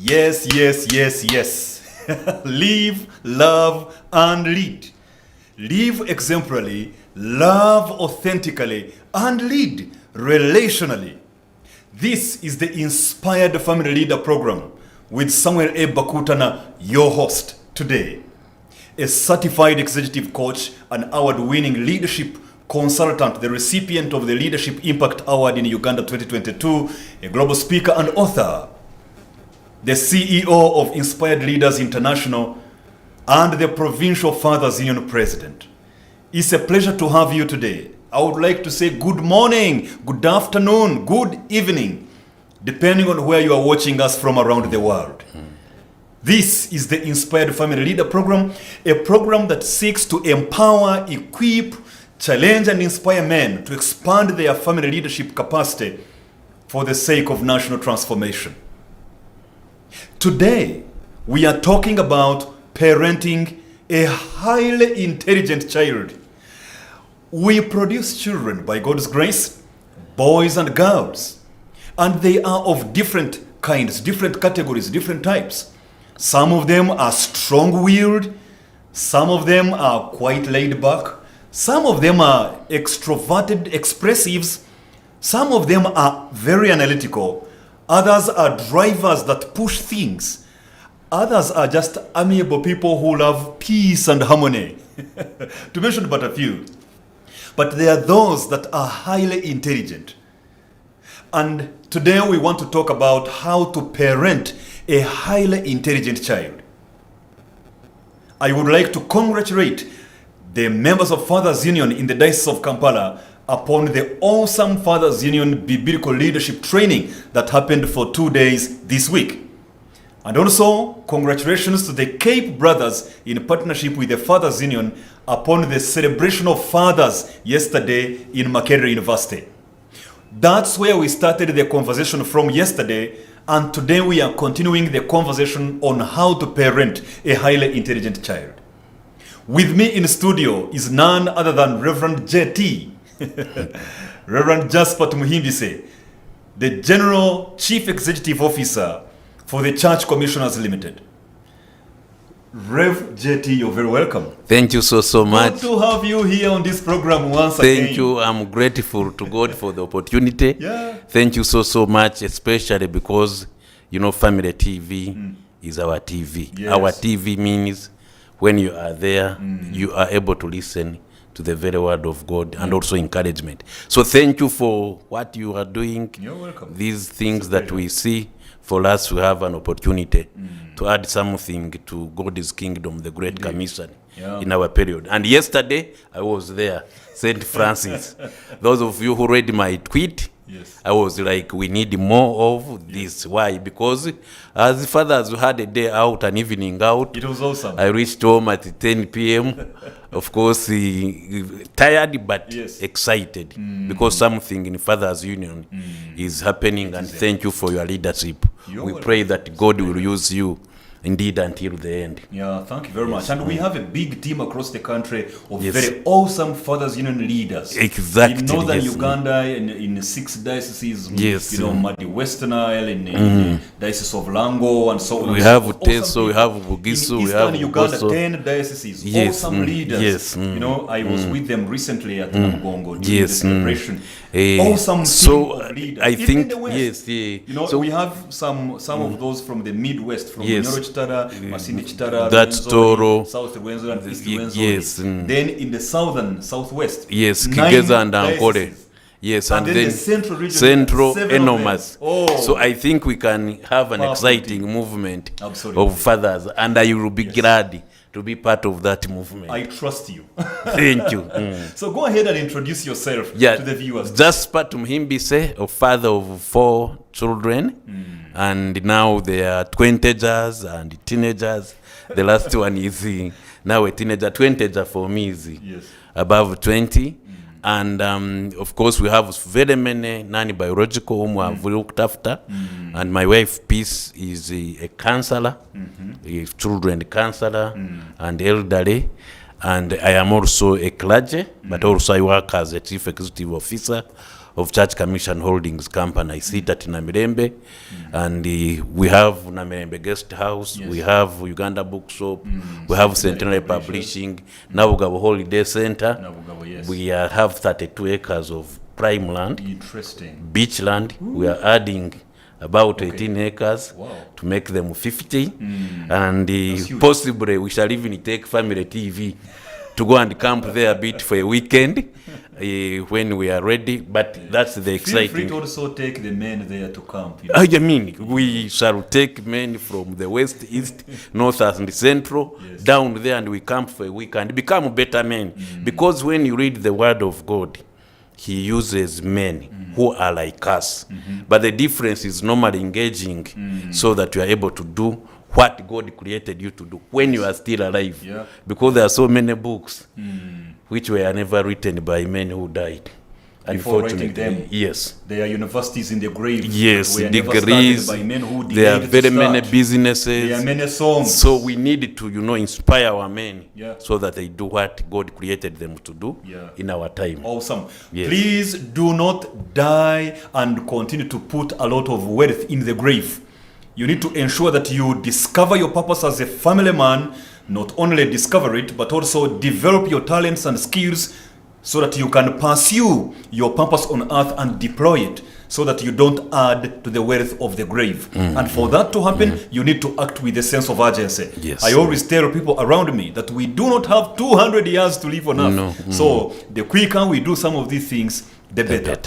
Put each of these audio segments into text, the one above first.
Yes, yes, yes, yes. Live, love, and lead. Live exemplarily, love authentically, and lead relationally. This is the Inspired Family Leader Program with Samuel A. Bakutana, your host today. A certified executive coach, an award-winning leadership consultant, the recipient of the Leadership Impact Award in Uganda 2022, a global speaker and author, the CEO of Inspired Leaders International, and the Provincial Fathers Union President. It's a pleasure to have you today. I would like to say good morning, good afternoon, good evening, depending on where you are watching us from around the world. This is the Inspired Family Leader Program, a program that seeks to empower, equip, challenge, and inspire men to expand their family leadership capacity for the sake of national transformation. Today, we are talking about parenting a highly intelligent child. We produce children by God's grace, boys and girls, and they are of different kinds, different categories, different types. Some of them are strong-willed, some of them are quite laid back, some of them are extroverted expressives, some of them are very analytical, others are drivers that push things, others are just amiable people who love peace and harmony, to mention but a few. But there are those that are highly intelligent. And today we want to talk about how to parent a highly intelligent child. I would like to congratulate the members of Fathers Union in the Diocese of Kampala upon the awesome Fathers Union Biblical Leadership Training that happened for 2 days this week. And also, congratulations to the Cape Brothers in partnership with the Fathers Union upon the celebration of fathers yesterday in Makerere University. That's where we started the conversation from yesterday, and today we are continuing the conversation on how to parent a highly intelligent child. With me in studio is none other than Reverend JT, Rev Jasper Tumuhimbise, the General Chief Executive Officer for the Church Commissioners Limited. Rev JT, you're very welcome. Thank you so much. Good to have you here on this program once again. Thank you. I'm grateful to God for the opportunity. Yeah. Thank you so much, especially because, Family TV is our TV. Yes. Our TV means when you are there, you are able to listen to the very word of God and also encouragement. So thank you for what you are doing. You're welcome. These things that we see, for us to have an opportunity to add something to God's kingdom, the Great Commission in our period. And yesterday, I was there, St. Francis. Those of you who read my tweet, I was like, we need more of this. Why? Because as fathers who had a day out, an evening out, It was awesome. I reached home at 10 p.m. Of course, tired but excited because something in Fathers Union is happening, and thank you for your leadership. We pray that God will use you indeed until the end. Yeah, thank you very much. And we have a big team across the country of very awesome Fathers Union leaders. Exactly. In northern Uganda, in 6 dioceses, Madi Western Isle, in Diocese of Lango, and so on. We have Teso, we have Bugisu, in we have Uganda, Bugoso. 10 dioceses, awesome leaders. I was with them recently at Namugongo during the celebration. Awesome team of leaders. I Even think, in the West. So we have some of those from the Midwest, from Nyoro Chitara, Masindi Chitara, that's Toro, South Rwenzori, and East Rwenzori. Then in the southwest, Kigeza and Ankole. And then the Central enormous. So I think we can have an exciting movement of fathers, and I will be glad to be part of that movement. I trust you. Thank you. So go ahead and introduce yourself to the viewers. Jasper Tumuhimbise, a father of 4 children, and now they are teenagers and teenagers. The last one is now a teenager. Teenager for me is above 20. And of course, we have very many non-biological whom we have looked after. And my wife, Peace, is a counselor, a children counselor, and elderly. And I am also a clergy, but also I work as a chief executive officer of Church Commission Holdings Company. I sit at Namirembe, and we have Namirembe Guest House, we have Uganda Bookshop, we have Centenary Publishing, Nabugabo Holiday Center. Yes. We have 32 acres of prime land, Interesting. beach land. We are adding about 18 acres to make them 50. And possibly we shall even take family TV to go and camp there a bit for a weekend when we are ready. But that's the exciting. Feel free to also take the men there to camp. I mean, we shall take men from the west, east, north, and central down there, and we camp for a weekend. Become better men. Because when you read the word of God, he uses men who are like us. But the difference is normally engaging so that you are able to do what God created you to do when you are still alive. Yeah. Because there are so many books which were never written by men who died. Before writing them, yes. There are universities in the grave. Yes, were degrees. By men who There are very many start. businesses. There are many songs. So we need to, inspire our men so that they do what God created them to do in our time. Awesome. Yes. Please do not die and continue to put a lot of wealth in the grave. You need to ensure that you discover your purpose as a family man, not only discover it, but also develop your talents and skills so that you can pursue your purpose on earth and deploy it so that you don't add to the wealth of the grave. And for that to happen, you need to act with a sense of urgency. Yes. I always tell people around me that we do not have 200 years to live on earth. No. So the quicker we do some of these things, the better.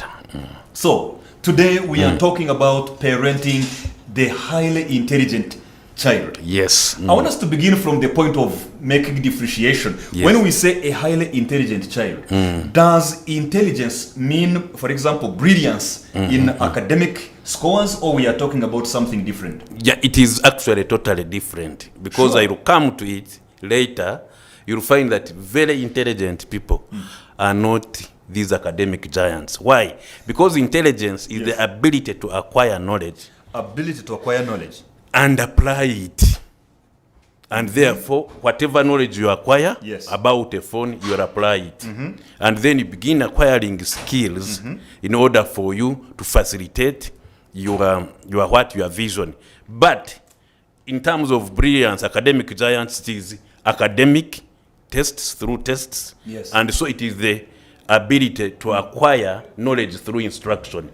So today we are talking about parenting the highly intelligent child. Yes. I want us to begin from the point of making differentiation. Yes. When we say a highly intelligent child, does intelligence mean, for example, brilliance in academic scores, or we are talking about something different? Yeah, it is actually totally different because Sure. I will come to it later. You'll find that very intelligent people are not these academic giants. Why? Because intelligence is the ability to acquire knowledge. Ability to acquire knowledge. And apply it. And therefore, whatever knowledge you acquire about a phone, you will apply it. And then you begin acquiring skills in order for you to facilitate your vision. But in terms of brilliance, academic giants, it is academic tests through tests. Yes. And so it is the ability to acquire knowledge through instruction.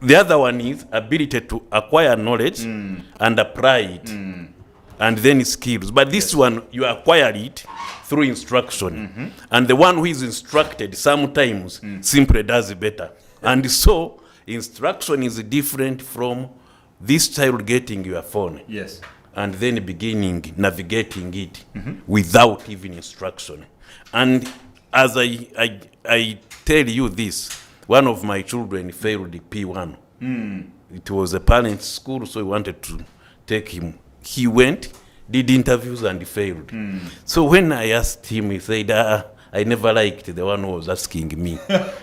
The other one is ability to acquire knowledge and apply it, and then skills. But this one, you acquire it through instruction. And the one who is instructed sometimes simply does better. And so, instruction is different from this child getting your phone. Yes. And then beginning navigating it without even instruction. And as I tell you this, one of my children failed P1. It was a parent's school, so we wanted to take him. He went, did interviews, and failed. So when I asked him, he said, I never liked the one who was asking me.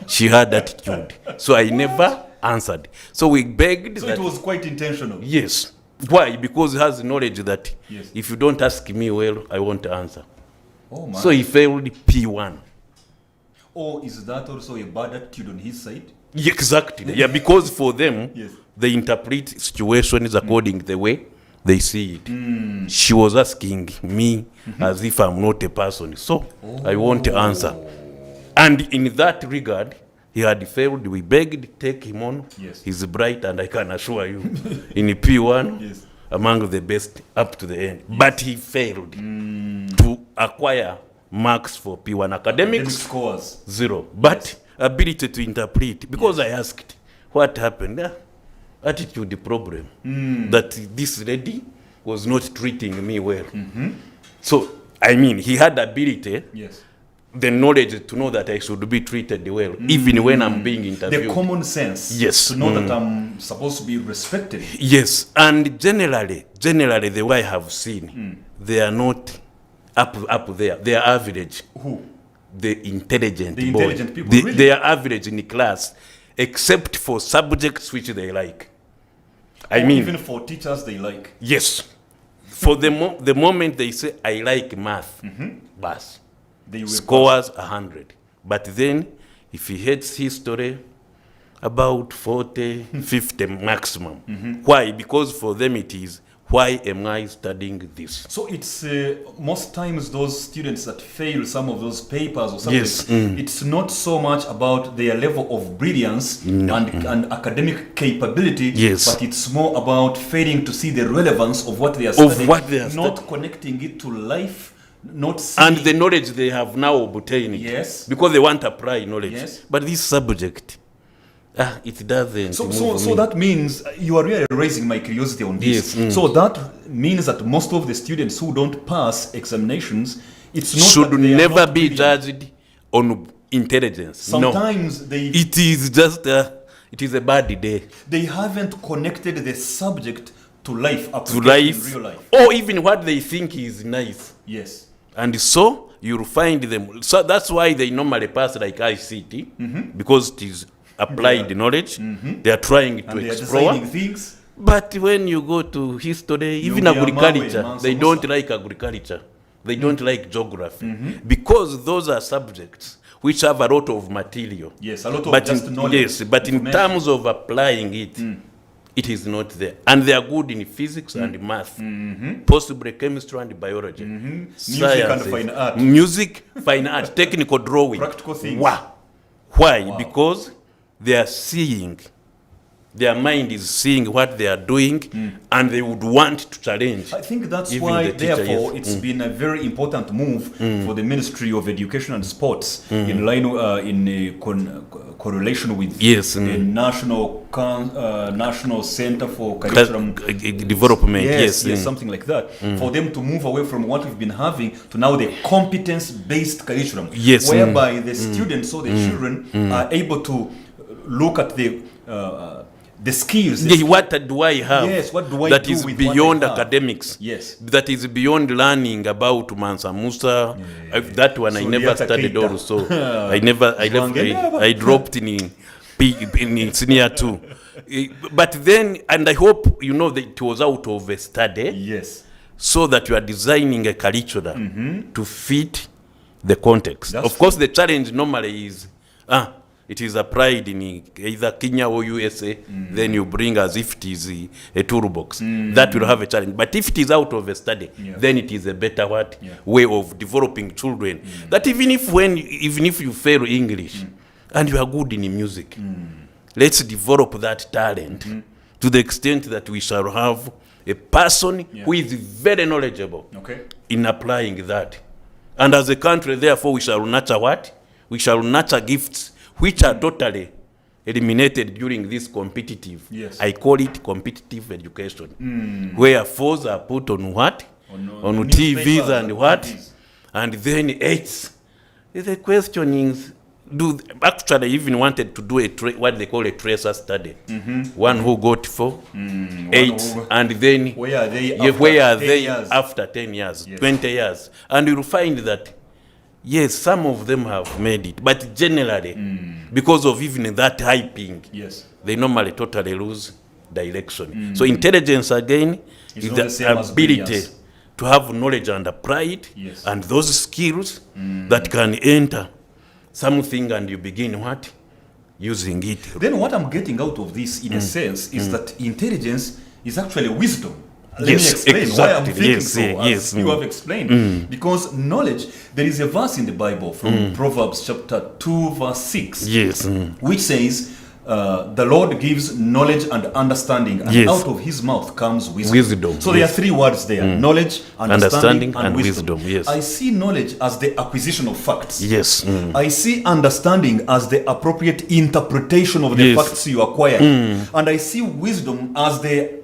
She had attitude. So I never answered. So we begged. So it was quite intentional. Yes. Why? Because he has knowledge that if you don't ask me well, I won't answer. Oh, man. So he failed P1. Or is that also a bad attitude on his side? Yeah, exactly. Yeah, because for them, they interpret situations according to the way they see it. She was asking me as if I'm not a person, so I won't answer. And in that regard, he had failed. We begged, take him on. He's bright, and I can assure you, in P1, among the best up to the end. But he failed to acquire marks for P1. Academic scores 0, but ability to interpret, because I asked what happened. Attitude problem, that this lady was not treating me well. So I mean, he had ability, the knowledge to know that I should be treated well, even when I'm being interviewed. The common sense, to know that I'm supposed to be respected. Yes, and generally the way I have seen, they are not up there. They are average. Who? The intelligent The boy. intelligent people, really? They are average in the class, except for subjects which they like. I mean, even for teachers they like. Yes. For the moment they say, I like math, bas, They will scores 100. But then, if he hates history, About 40, 50 maximum. Why? Because for them it is, why am I studying this? So it's most times those students that fail some of those papers or something, Yes. It's not so much about their level of brilliance and academic capability, Yes. but it's more about failing to see the relevance of what they are studying, what they are not connecting it to life, not seeing And the knowledge they have now obtained. Yes. Because they want to apply knowledge. Yes. But this subject, it doesn't. So move me. that means you are really raising my curiosity on this. Yes, So that means that most of the students who don't pass examinations, it's not should that they are never not be brilliant. judged on intelligence. Sometimes no. they It is just it is a bad day. they haven't connected the subject to life To application life, in real life. or even what they think is nice. Yes. And so you'll find them. So that's why they normally pass like ICT, because it is applied knowledge. They are trying to And they are explore. designing things. But when you go to history, even Yugi agriculture, Amawe, they Mansa don't Musa. like agriculture. They don't like geography. Because those are subjects which have a lot of material. Yes, a lot of But just in, knowledge. yes, but in information. terms of applying it, it is not there. And they are good in physics and math, possibly chemistry and biology, Music and fine art. music, fine art, technical drawing. Practical things. Why? Because they are seeing, their mind is seeing what they are doing, and they would want to challenge. I think that's Even why, the teacher, therefore, yes. it's been a very important move for the Ministry of Education and Sports in line in correlation with Yes, the National Center for Curriculum Development, yes. something like that, for them to move away from what we've been having to now the competence-based curriculum, Yes, whereby the students or the children are able to look at the skills. What do I have Yes, what do I that do is with what beyond I have? academics? Yes. That is beyond learning about Mansa Musa. That one I So never Liata studied Keita. also. I dropped in senior 2. But then, and I hope you know that it was out of a study, Yes. so that you are designing a curriculum to fit the context. That's Of course, the challenge normally is, it is applied in either Kenya or USA, then you bring as if it is a toolbox. That will have a challenge. But if it is out of a study, then it is a better way of developing children. That even if you fail English and you are good in music, let's develop that talent to the extent that we shall have a person who is very knowledgeable in applying that. And as a country, therefore, we shall nurture what? We shall nurture gifts which are totally eliminated during this competitive. Yes. I call it competitive education, where fours are put on what? On TVs newspapers and what? TVs. And then eights. The question is, actually even wanted to do what they call a tracer study. One who got 4, 8, and then Where are they after 10 years, 20 years. And you'll find that yes, some of them have made it, but generally, because of even that hyping, they normally totally lose direction. So intelligence, again, is the ability to have knowledge and apply it, and those skills that can enter something and you begin what? Using it. Then what I'm getting out of this, in a sense, is that intelligence is actually wisdom. Let me explain why I'm thinking so, as you have explained. Because knowledge, there is a verse in the Bible from Proverbs chapter 2, verse 6, which says, the Lord gives knowledge and understanding, and out of his mouth comes wisdom. So there are 3 words there, knowledge, understanding and wisdom. I see knowledge as the acquisition of facts. I see understanding as the appropriate interpretation of the facts you acquire. And I see wisdom as the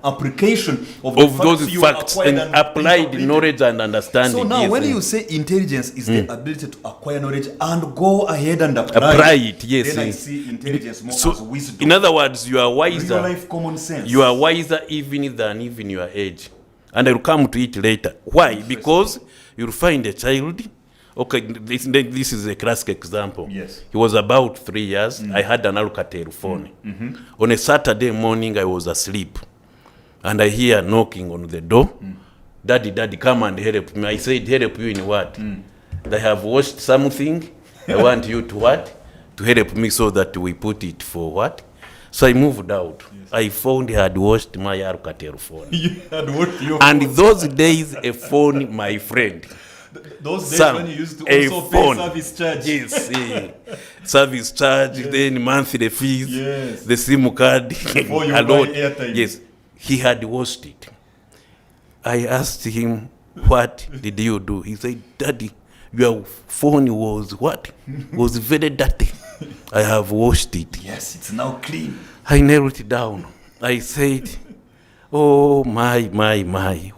application of those facts and applied knowledge and understanding. So now when you say intelligence is the ability to acquire knowledge and go ahead and apply it, then I see intelligence more as wisdom. In other words, you are wiser. Real life common sense. You are wiser even than even your age. And I will come to it later. Why? Because you'll find a child. Okay, this is a classic example. He was about 3 years. I had an Alcatel phone. On a Saturday morning, I was asleep. And I hear knocking on the door. Daddy, come and help me. I said, help you in what? I have watched something. I want you to what? to help me so that we put it for what? So I moved out. Yes. I found he had washed my Alcatel phone. You had washed your and phone. those days, a phone, my friend. Those days when you used to also pay service charge. Yes, service charge, yes. Then monthly fees, yes. The SIM card, before you buy airtime. Yes, he had washed it. I asked him, what did you do? He said, Daddy, your phone was what? Was very dirty. I have washed it. Yes, it's now clean. I knelt down. I said, oh, my,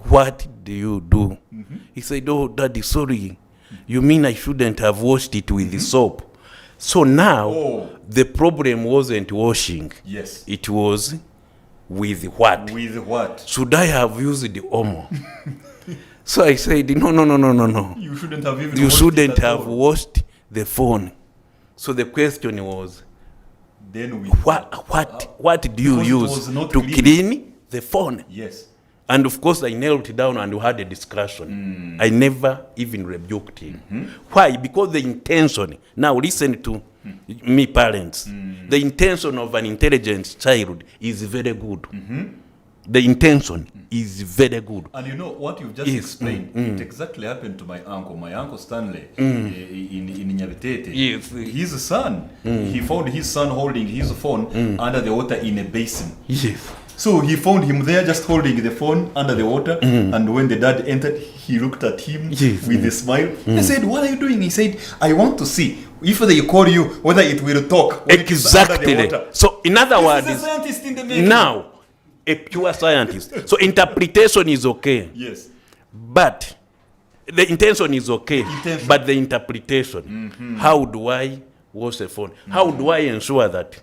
what do you do? Mm-hmm. He said, oh, Daddy, sorry. You mean I shouldn't have washed it with the soap? So now, the problem wasn't washing. Yes. It was with what? With what? Should I have used the Omo? So I said, no. You shouldn't have even You shouldn't have washed the phone. So the question was, then what do you use to clean the phone? Yes. And of course, I knelt down and we had a discussion. I never even rebuked him. Mm-hmm. Why? Because the intention, now listen to me parents, the intention of an intelligent child is very good. Mm-hmm. The intention is very good. And you know what you've just explained, it exactly happened to my uncle Stanley in Nyabitete. Yes. His son, he found his son holding his phone under the water in a basin. Yes. So he found him there just holding the phone under the water, and when the dad entered, he looked at him with a smile. He said, what are you doing? He said, I want to see if they call you, whether it will talk. Exactly. So in other words, a scientist in the making. Now, a pure scientist. So interpretation is okay. Yes. But the intention is okay. But the interpretation, how do I wash a phone? How do I ensure that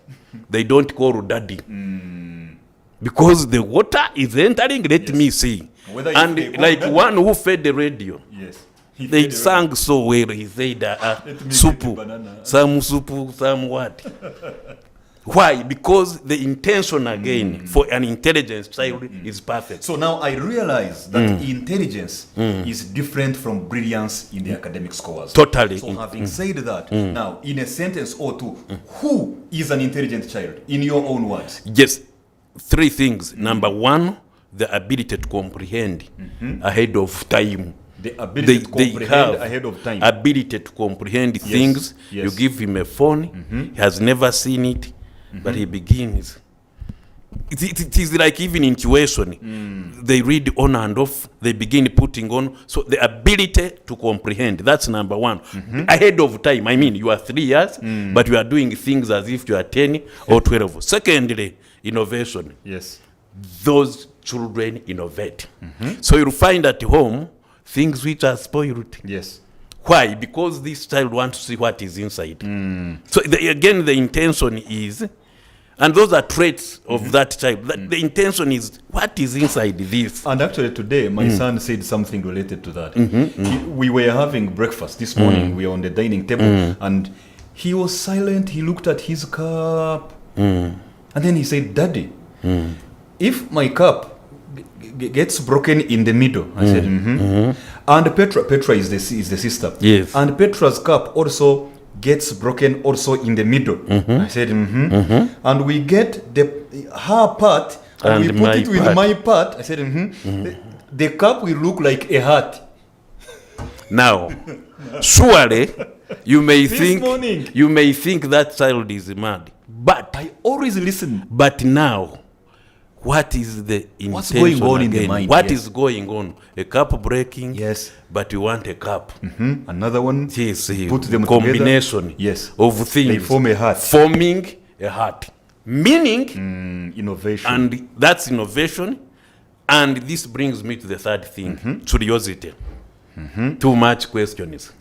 they don't call daddy? Because the water is entering, let me see. And like one who fed the radio. Yes. They sang so well. He said, soup, some what? Why? Because the intention again for an intelligent child is perfect. So now I realize that intelligence is different from brilliance in the academic scores. Totally. So having said that, now in a sentence or two, who is an intelligent child in your own words? Yes. 3 things. Number 1, the ability to comprehend ahead of time. The ability to comprehend ahead of time. Ability to comprehend things. Yes. You give him a phone, he has never seen it. But he begins. It is like even intuition. They read on and off. They begin putting on. So the ability to comprehend. That's number 1. Ahead of time. I mean, you are 3 years, but you are doing things as if you are 10 or 12. Secondly, innovation. Yes. Those children innovate. So you'll find at home things which are spoiled. Yes. Why? Because this child wants to see what is inside. So again, the intention is, and those are traits of that child. The intention is, what is inside this? And actually today, my son said something related to that. We were having breakfast this morning. We were on the dining table. And he was silent. He looked at his cup. And then he said, Daddy, if my cup gets broken in the middle, I said, and Petra is the sister. Yes. And Petra's cup also gets broken also in the middle. I said, and we get her part and we put it with my part. I said, the cup will look like a heart. Now, surely you may think that child is mad. But I always listen. But now, what is the intention? What's going on in the mind? What is going on? A cup breaking. Yes. But you want a cup. Another one. Yes. Put them combination. Together. Yes. Of things. They form a heart. Forming a heart. Meaning. Innovation. And that's innovation. And this brings me to the third thing. Curiosity. Too much questions.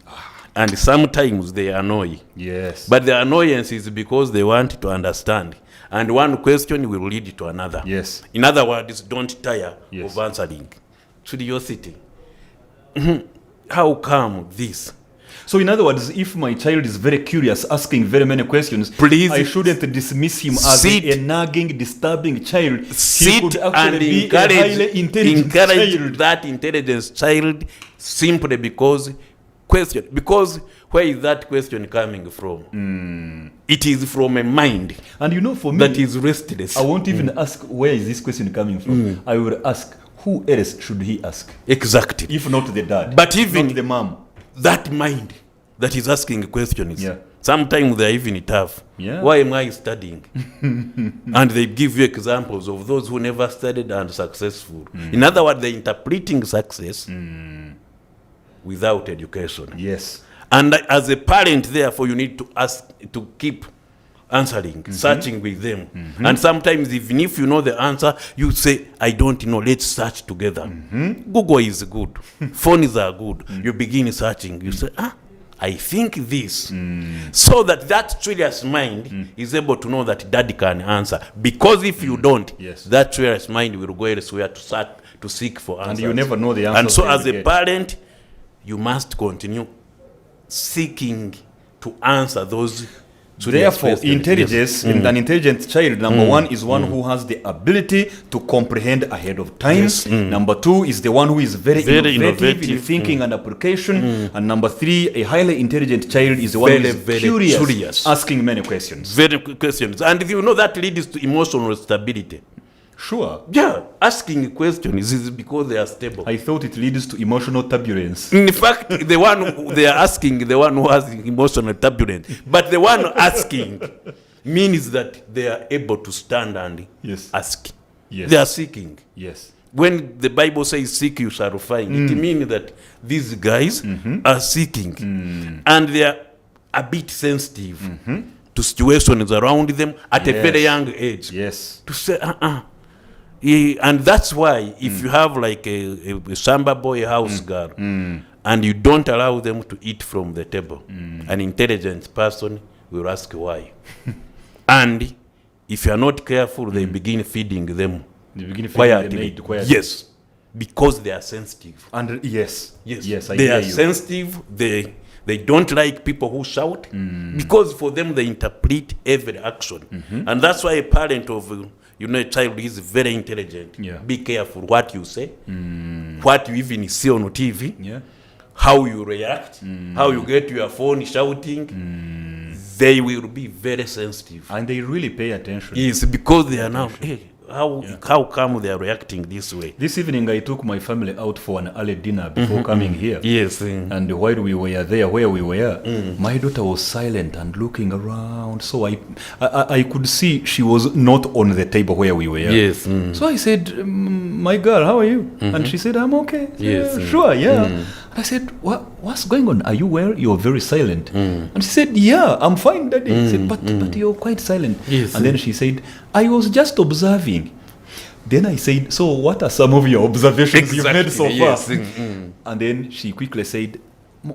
And sometimes they annoy. Yes. But the annoyance is because they want to understand. And one question will lead to another. Yes. In other words, don't tire of answering. Curiosity. How come this? So in other words, if my child is very curious, asking very many questions, please, I shouldn't dismiss him as a nagging, disturbing child. Sit he could and be a highly intelligent encourage child. That intelligent child simply because question, because where is that question coming from? It is from a mind And you know, for me, that is restless. I won't even ask where is this question coming from. I will ask, who else should he ask? Exactly. If not the dad, But even not the mom. That mind that is asking questions, Yeah. sometimes they're even tough. Yeah. Why am I studying? And they give you examples of those who never studied and successful. In other words, they're interpreting success without education. Yes. And as a parent, therefore, you need to ask, to keep answering, searching with them. And sometimes, even if you know the answer, you say, I don't know, let's search together. Google is good. Phones are good. You begin searching. You say, I think this. So that curious mind is able to know that daddy can answer. Because if you don't, Yes. that curious mind will go elsewhere to search, to seek for answers. And you never know the answer. And so as a parent, you must continue seeking to answer those. Therefore, intelligence, an intelligent child, number one, is one who has the ability to comprehend ahead of time. Yes. Number two is the one who is very innovative in innovative. thinking and application. And number three, a highly intelligent child is the one who is Very curious, asking many questions. Very good questions. And you know that leads to emotional stability. Sure. Yeah, asking questions is because they are stable. I thought it leads to emotional turbulence. In fact, the one they are asking, the one who has emotional turbulence, but the one asking means that they are able to stand and Yes. ask. Yes. They are seeking. Yes. When the Bible says seek you shall find, it means that these guys are seeking. And they are a bit sensitive to situations around them at a very young age. Yes. To say, and that's why if you have like a samba boy house girl and you don't allow them to eat from the table, an intelligent person will ask why. And if you are not careful, they begin feeding them They begin feeling quietly. the need quietly. Yes, because they are sensitive. And yes. Yes, I they hear are you. sensitive. They don't like people who shout because for them they interpret every action. And that's why a parent of a child is very intelligent. Yeah. Be careful what you say, what you even see on TV, Yeah. how you react, how you get your phone shouting. They will be very sensitive. And they really pay attention. Yes, because they are now, how come they are reacting this way? This evening I took my family out for an early dinner before coming here. Yes. And while we were there, where we were, my daughter was silent and looking around. So I could see she was not on the table where we were. Yes. So I said, my girl, how are you? And she said, I'm okay. Yes. Sure, yeah. And I said, what's going on? Are you well? You're very silent. And she said, yeah, I'm fine, Daddy. I said, but you're quite silent. Yes. And then she said, I was just observing. Then I said, so what are some of your observations you've made so far? Yes. And then she quickly said,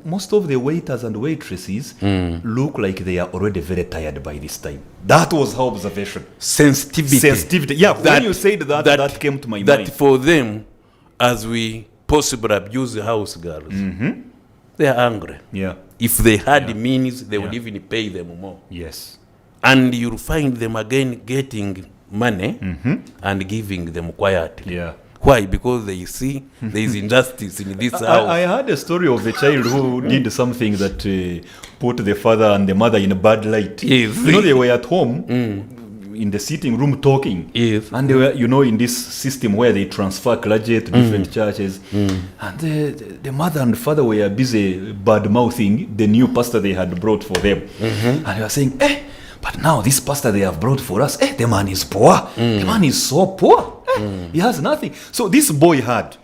most of the waiters and waitresses look like they are already very tired by this time. That was her observation. Sensitivity. Yeah, when you said that came to my mind. That for them, as we possibly abuse the house girls, they are angry. Yeah. If they had the means, they would even pay them more. Yes. And you'll find them again getting money and giving them quietly. Yeah. Why? Because they see there is injustice in this house. I heard a story of a child who did something that put the father and the mother in a bad light. Yes. You know, they were at home in the sitting room talking. Yes. And they were, in this system where they transfer clergy to different churches. And the mother and father were busy bad-mouthing the new pastor they had brought for them. And they were saying, but now this pastor they have brought for us, the man is poor. The man is so poor. He has nothing. So this boy had.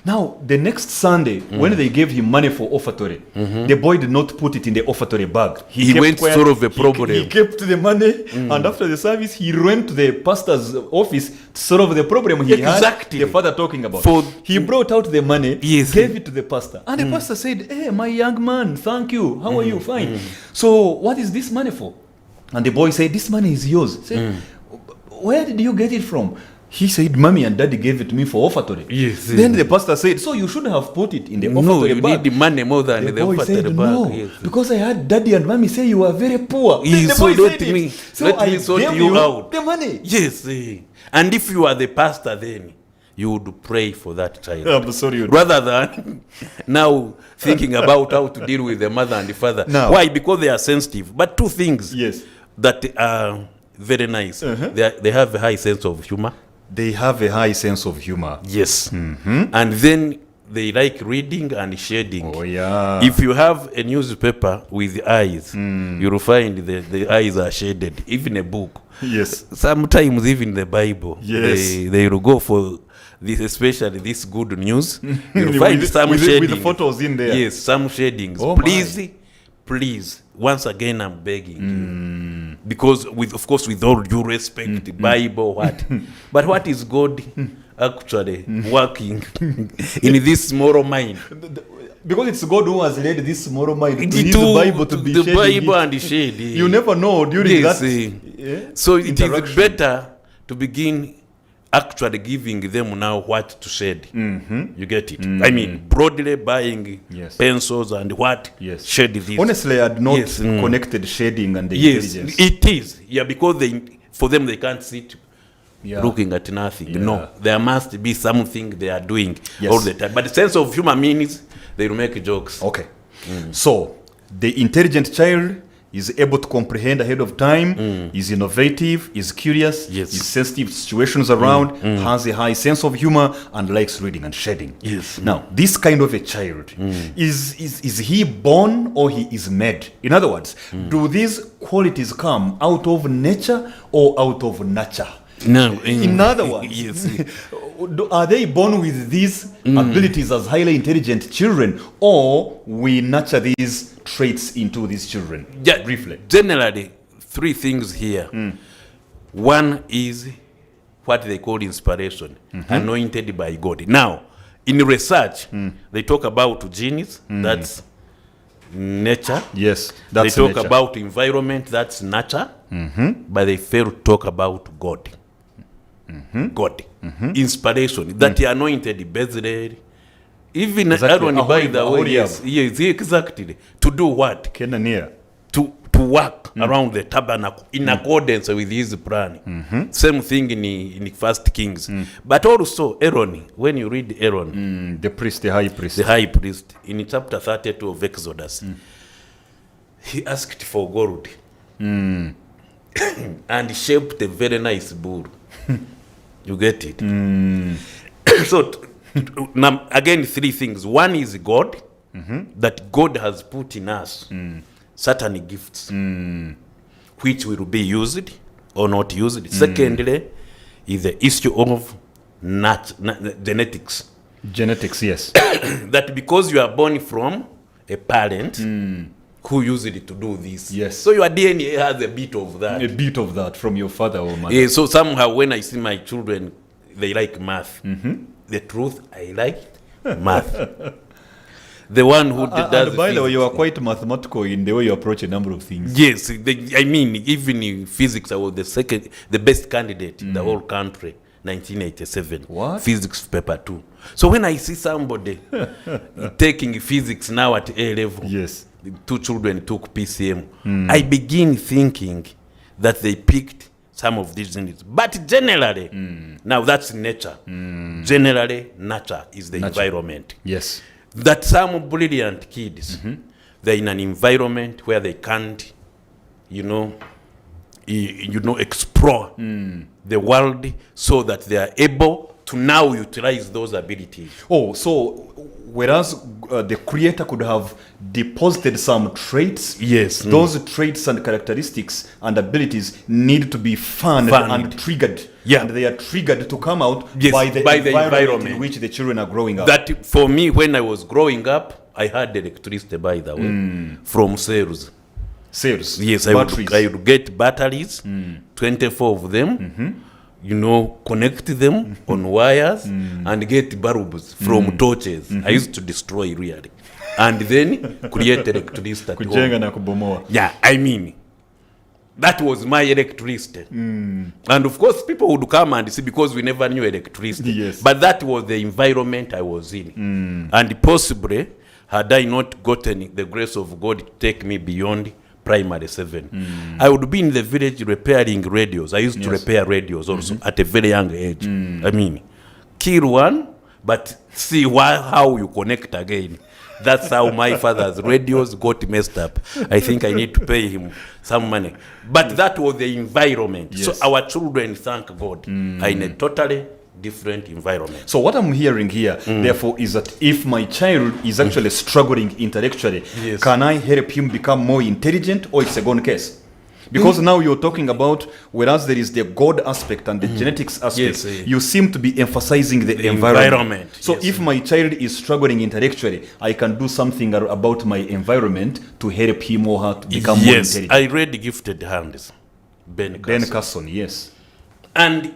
Now, the next Sunday, when they gave him money for offertory, the boy did not put it in the offertory bag. He went to solve a problem. He kept the money, and after the service, he went to the pastor's office to solve the problem he had, the father talking about. He brought out the money, gave it to the pastor. And the pastor said, hey, my young man, thank you. How are you? Fine. So what is this money for? And the boy said, this money is yours. He said, where did you get it from? He said, Mommy and Daddy gave it to me for offertory. Yes. Then the pastor said, so you should have put it in the offertory bag. No, you need the money more than the boy offertory said, bag. no, Yes. because I had Daddy and Mommy say you are very poor. Yes, The so boy let said me, so let I me sort gave you out. the money. Yes. And if you are the pastor then, you would pray for that child. Absolutely. Rather than now thinking about how to deal with the mother and the father. Now, why? Because they are sensitive. But two things Yes. that are very nice. They have a high sense of humor. They have a high sense of humor. Yes. And then they like reading and shading. Oh, yeah. If you have a newspaper with eyes, you'll find the eyes are shaded. Even a book. Yes. Sometimes even the Bible. Yes. They will go for this, especially this good news. You'll find with, some with, shading. with the photos in there. Yes, some shadings. Oh, Please, once again, I'm begging you. Because, of course, with all due respect, the Bible, what? But what is God actually working in this moral mind? Because it's God who has led this moral mind to Into use the Bible to be the shading Bible it. and shade. You never know during Yes, that. So it is interaction. better to begin actually giving them now what to shade. You get it? I mean, broadly buying Yes. pencils and what Yes. shade this. Honestly, I had not Yes. connected shading and the Yes, intelligence. it is. Yeah, because for them they can't sit Yeah. looking at nothing. Yeah. No, there must be something they are doing Yes. all the time. But the sense of humor means they will make jokes. Okay. So, the intelligent child is able to comprehend ahead of time, is innovative, is curious, Yes. is sensitive to situations around, has a high sense of humor, and likes reading and shading. Yes. Now, this kind of a child, is he born or he is made? In other words, do these qualities come out of nature or out of nurture? No, In other words, yes. are they born with these abilities as highly intelligent children, or we nurture these traits into these children? Yeah, Briefly. generally, three things here. One is what they call inspiration, anointed by God. Now, in research, they talk about genes, that's nature. Yes, They that's talk nature. about environment, that's nature. But they fail to talk about God. God. Inspiration, that he anointed Bezalel. Even Exactly. Aaron, by the way, Aholiab. yes, exactly. To do what? Kenania. To work around the tabernacle in accordance with his plan. Same thing in First Kings. But also Aaron, when you read Aaron, The priest, the high priest. the high priest, in chapter 32 of Exodus, he asked for gold and shaped a very nice bull. You get it? So, now, again, three things. One is God, that God has put in us certain gifts, which will be used or not used. Secondly, is the issue of genetics. Genetics, yes. That because you are born from a parent who used it to do this. Yes. So your DNA has a bit of that. A bit of that from your father or mother. Yeah, so somehow when I see my children, they like math. The truth, I like math. The one who does And by the way, physics. you are quite mathematical in the way you approach a number of things. Yes, I mean, even in physics, I was the best candidate in the whole country, 1987. What? Physics paper 2. So when I see somebody taking physics now at A level, Yes. the two children took PCM, I begin thinking that they picked some of these units. But generally, now that's nature. Generally, nature is the environment. Yes. That some brilliant kids, they're in an environment where they can't, explore the world, so that they are able to now utilize those abilities. Oh, so whereas the creator could have deposited some traits, Yes. those traits and characteristics and abilities need to be fanned and triggered. Yeah. And they are triggered to come out Yes, by the environment environment in which the children are growing up. That for me, when I was growing up, I had electricity, by the way, from cells. Cells, Yes, batteries. I would get batteries, 24 of them, connect them on wires and get bulbs from torches. I used to destroy really. And then create electricity at Kujenga home. na kubomoa. Yeah, I mean, that was my electricity. And of course, people would come and see, because we never knew electricity. Yes. But that was the environment I was in. And possibly, had I not gotten the grace of God to take me beyond primary 7, I would be in the village repairing radios. I used to repair radios also at a very young age. I mean, kill one, but see how you connect again. That's how my father's radios got messed up. I think I need to pay him some money. But that was the environment. Yes. So our children, thank God, are in a totally different environment. So what I'm hearing here, therefore, is that if my child is actually struggling intellectually, Yes. can I help him become more intelligent, or it's a gone case? Because now you're talking about, whereas there is the God aspect and the genetics aspect, Yes, you seem to be emphasizing the environment. So yes. if my child is struggling intellectually, I can do something about my environment to help him or her to become more Yes, intelligent. I read Gifted Hands, Ben Ben Carson. Carson, yes. And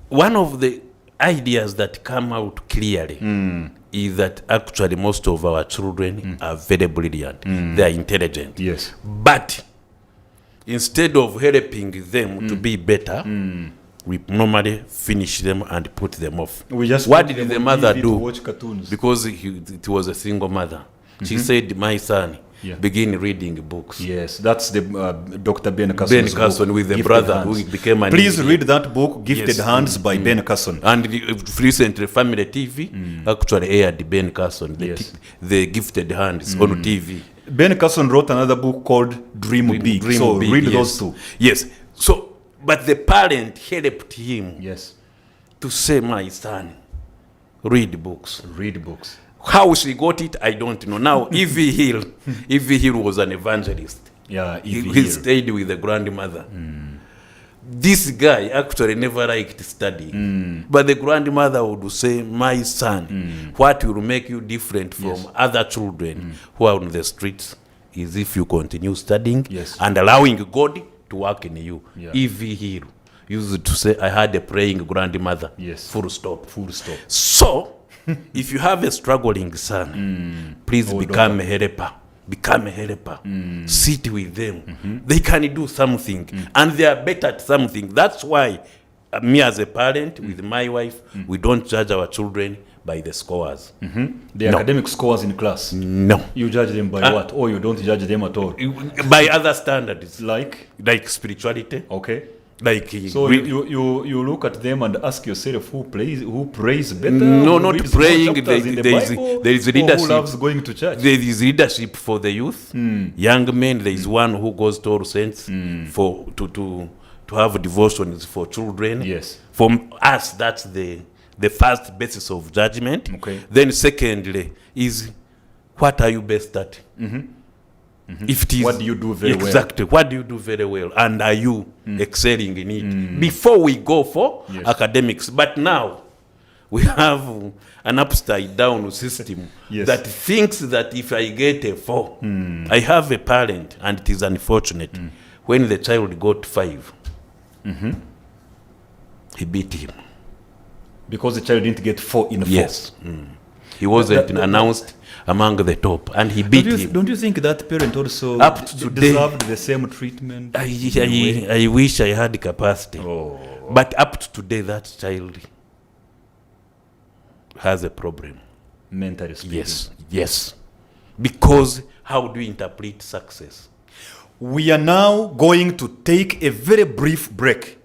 one of the ideas that come out clearly is that actually most of our children are very brilliant. They are intelligent. Yes. But instead of helping them to be better, we normally finish them and put them off. We just What put did them the on mother TV to do? watch cartoons. Because it was a single mother. She said, my son, Yeah. begin reading books. Yes, that's the Dr. Ben Carson's Ben Carson book, with the Gifted brother Hands. who became an Please engineer. read that book, Gifted Yes. Hands by Ben Carson. And recently, Family TV actually aired Ben Carson, Yes. the Gifted Hands on TV. Ben Carson wrote another book called Dream Big. Dream So Big, read yes. those two. Yes. So, but the parent helped him Yes, to say, my son, read books. read books. How she got it, I don't know. Now, Evie Hill was an evangelist. Yeah, He stayed with the grandmother. This guy actually never liked studying. But the grandmother would say, my son, what will make you different from other children who are on the streets is if you continue studying Yes. and allowing God to work in you. Yeah. Evie Hill used to say, I had a praying grandmother. Yes. Full stop. Full stop. So, if you have a struggling son, please become a helper. Become a helper. Sit with them. They can do something. And they are better at something. That's why me as a parent, with my wife, we don't judge our children by the scores. The No. academic scores in class. No. You judge them by what? Or you don't judge them at all? By other standards. Like, Spirituality. okay. Like So you look at them and ask yourself who prays better? No, who not reads more praying. chapters in the Bible, There is or leadership. who loves going to church? There is leadership for the youth, young men. There is one who goes to All Saints for to have devotions for children. Yes. From us, that's the first basis of judgment. Okay. Then secondly is what are you best at? If it is, What do you do very well? Exactly. What do you do very well? And are you excelling in it? Before we go for academics. But now we have an upside down system Yes. that thinks that if I get a 4, I have a parent, and it is unfortunate. When the child got 5, he beat him. Because the child didn't get 4 in 4. Yes. He wasn't announced among the top, and he beat him. Don't you think that parent also Up to today- deserved the same treatment? I wish I had capacity. Oh. But up to today, that child has a problem. Mentally speaking. Yes. Because how do you interpret success? We are now going to take a very brief break.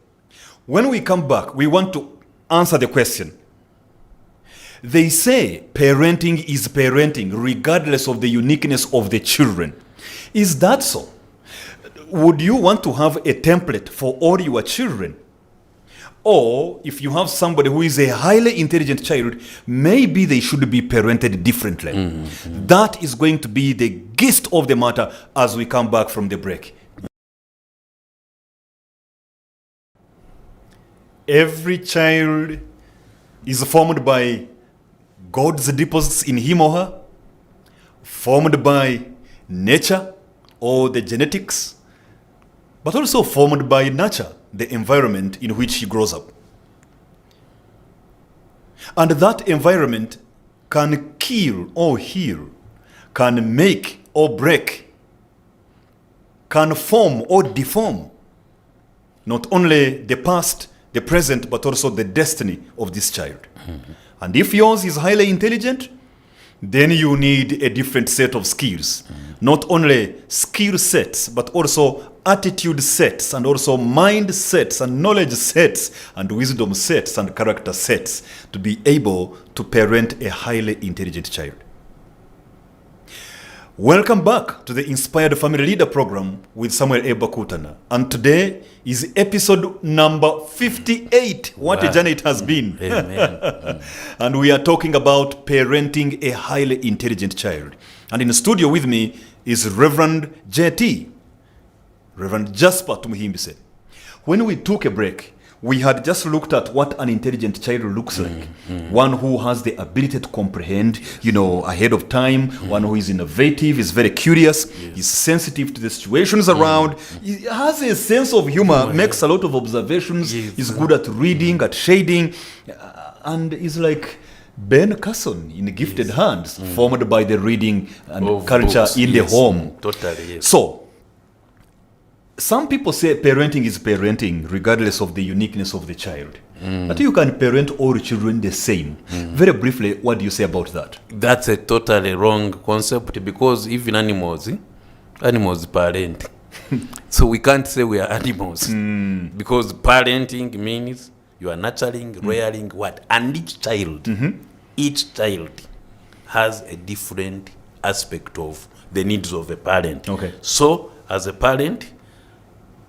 When we come back, we want to answer the question. They say parenting is parenting regardless of the uniqueness of the children. Is that so? Would you want to have a template for all your children? Or if you have somebody who is a highly intelligent child, maybe they should be parented differently. That is going to be the gist of the matter as we come back from the break. Every child is formed by God's deposits in him or her, formed by nature or the genetics, but also formed by nurture, the environment in which he grows up. And that environment can kill or heal, can make or break, can form or deform not only the past, the present, but also the destiny of this child. And if yours is highly intelligent, then you need a different set of skills. Not only skill sets, but also attitude sets, and also mind sets, and knowledge sets, and wisdom sets, and character sets to be able to parent a highly intelligent child. Welcome back to the Inspired Family Leader Program with Samuel A. Bakutana. And today is episode number 58. What a journey it has been. Amen. And we are talking about parenting a highly intelligent child. And in the studio with me is Reverend Jasper Tumuhimbise. When we took a break, we had just looked at what an intelligent child looks like. One who has the ability to comprehend, ahead of time. One who is innovative, is very curious, is sensitive to the situations around, he has a sense of humor, makes a lot of observations, is good at reading, at shading, and is like Ben Carson in gifted hands, formed by the reading and Of culture books, in the home. Totally, yes. So, some people say parenting is parenting regardless of the uniqueness of the child. But you can parent all children the same. Very briefly, what do you say about that? That's a totally wrong concept, because even animals parent. So we can't say we are animals. Because parenting means you are nurturing, rearing, what? And each child has a different aspect of the needs of a parent. Okay. So as a parent,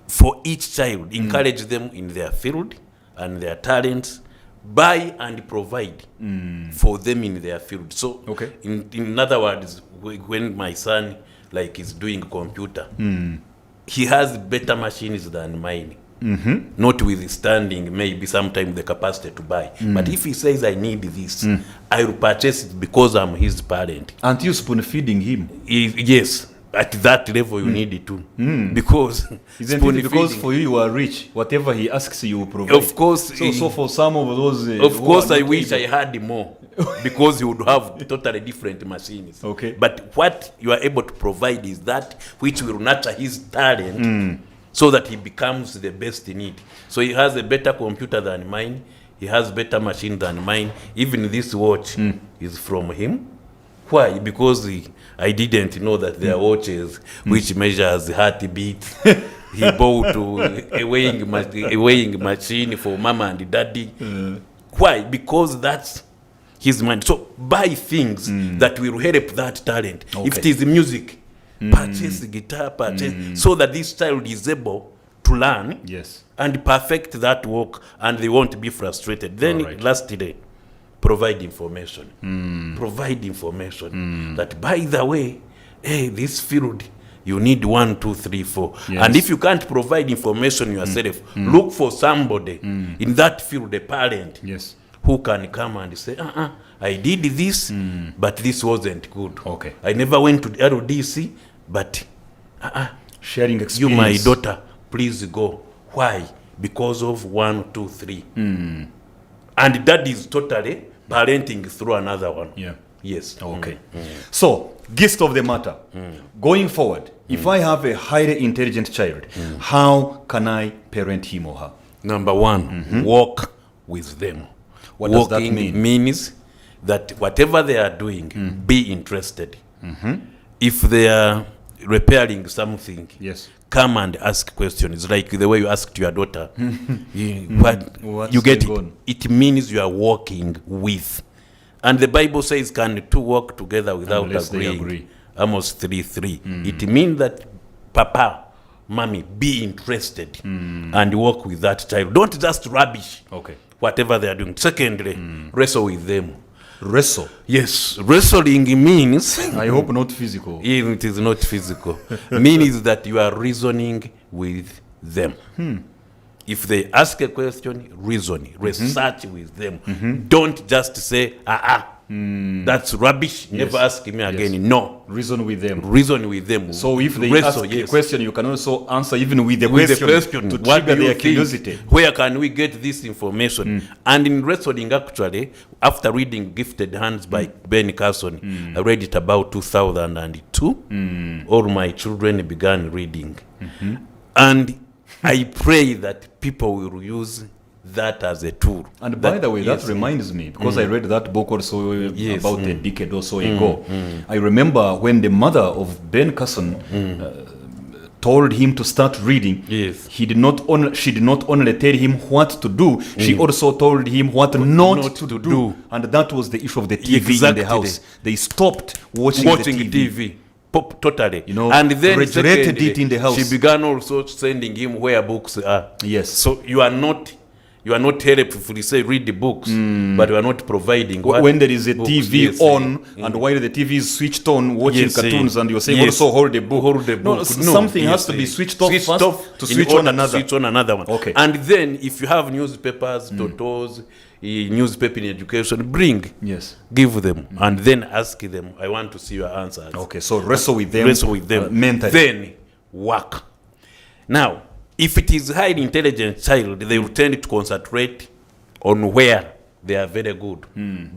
for each child, encourage them in their field and their talents, buy and provide for them in their field. So, okay. in other words, when my son is doing computer, he has better machines than mine. Notwithstanding maybe sometimes the capacity to buy. But if he says, I need this, I will purchase it because I'm his parent. Aren't you spoon feeding him? Yes. At that level, you need it too. Because isn't it because for you are rich? Whatever he asks you, will provide. Of course. So for some of those, of course, I wish I had more, because he would have totally different machines. Okay. But what you are able to provide is that which will nurture his talent, so that he becomes the best in it. So he has a better computer than mine. He has better machine than mine. Even this watch is from him. Why? Because I didn't know that there are watches which measures heartbeat. He bought a weighing machine for mama and daddy. Why? Because that's his mind. So buy things that will help that talent. Okay. If it is music, purchase the guitar, so that this child is able to learn and perfect that work, and they won't be frustrated. Then lastly, provide information. Provide information that, by the way, hey, this field, you need 1, 2, 3, 4. And if you can't provide information yourself, look for somebody in that field, a parent, who can come and say, I did this, but this wasn't good. Okay. I never went to the RDC, but sharing experience. You, my daughter, please go. Why? Because of 1, 2, 3. And that is totally parenting through another one. Yes. Okay. So, gist of the matter. Going forward, if I have a highly intelligent child, how can I parent him or her? Number one, walk with them. What does that mean? Means that whatever they are doing, be interested. If they are repairing something, come and ask questions, like the way you asked your daughter. You get it. It means you are walking with. And the Bible says, can two walk together without agreeing? Amos 3:3. It means that papa, mommy, be interested and walk with that child. Don't just rubbish whatever they are doing. Secondly, wrestle with them. Wrestle? Yes. Wrestling means... I hope not physical. It is not physical. Means that you are reasoning with them. If they ask a question, reason, research with them. Don't just say, that's rubbish, never ask me again. No. Reason with them. Reason with them. So if they ask a question, you can also answer even with the question to trigger their curiosity. Where can we get this information? And in wrestling, actually, after reading Gifted Hands by Ben Carson, I read it about 2002. All my children began reading. And I pray that people will use that as a tool. And by the way, that reminds me, because I read that book also about a decade or so ago. I remember when the mother of Ben Carson told him to start reading. Yes. She did not only tell him what to do, she also told him what not to do. And that was the issue of the TV in the house. They stopped watching the TV. Totally. You know, and then regulated it in the house. She began also sending him where books are. Yes. So you are not helpful. You say read the books, but you are not providing. When there is a books. TV on, and while the TV is switched on, watching cartoons, and you're saying also hold the book. Hold the book. No, something has to be switched off first to switch on another. Switch on another one. Okay. And then if you have newspapers, totos, newspaper in education, give them, and then ask them. I want to see your answers. Okay. So wrestle with them. Mentally. Then work. Now, if it is highly intelligent child, they will tend to concentrate on where they are very good.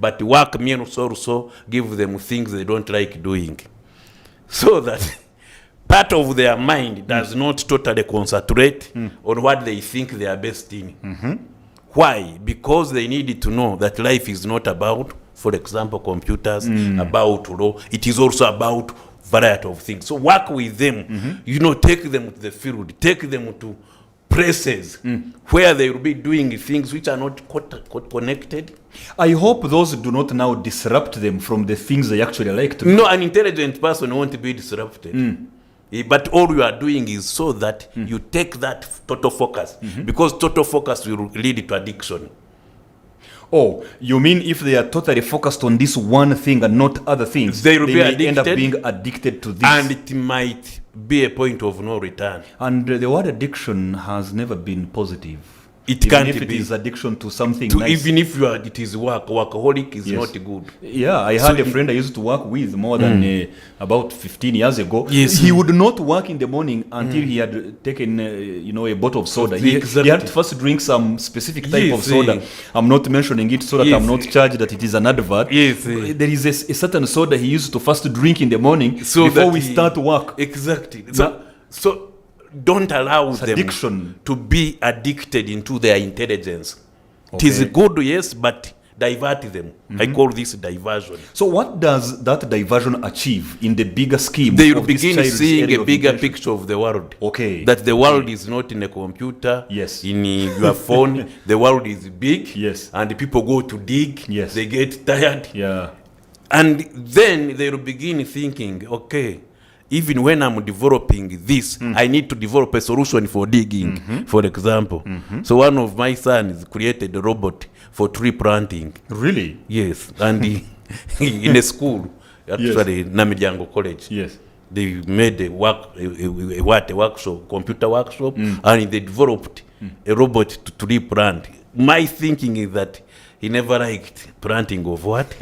But work means also give them things they don't like doing. So that part of their mind does not totally concentrate on what they think they are best in. Why? Because they need to know that life is not about, for example, computers, about law. It is also about variety of things. So work with them, take them to the field, take them to places where they will be doing things which are not connected. I hope those do not now disrupt them from the things they actually like to do. No, an intelligent person won't be disrupted. But all you are doing is so that you take that total focus, because total focus will lead to addiction. Oh, you mean if they are totally focused on this one thing and not other things, they will end up being addicted to this. And it might be a point of no return. And the word addiction has never been positive. It can't if it be. Is addiction to something to nice. Even if it is workaholic is not good. Yeah, I had a friend I used to work with more than about 15 years ago. Yes. He would not work in the morning until he had taken a bottle of soda. He had to first drink some specific type of soda. I'm not mentioning it so that I'm not charged that it is an advert. Yes. There is a certain soda he used to first drink in the morning so before we start work. Exactly. So don't allow them to be addicted into their intelligence. Okay. It is good, yes, but divert them. I call this diversion. So what does that diversion achieve in the bigger scheme? They will begin seeing a bigger picture of the world. Okay. That the world is not in a computer, in your phone. The world is big, and people go to dig. They get tired. And then they will begin thinking, okay, even when I'm developing this, I need to develop a solution for digging, for example. So one of my sons created a robot for tree planting. Really? Yes. And in a school, actually, Namidjango College. They made a workshop, computer workshop, and they developed a robot to tree plant. My thinking is that he never liked planting of what?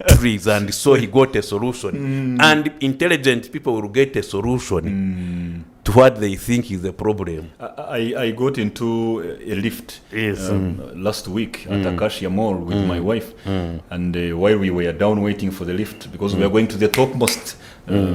Trees. And so he got a solution. And intelligent people will get a solution to what they think is the problem. I got into a lift last week at Acacia Mall with my wife. And while we were down waiting for the lift, because we were going to the topmost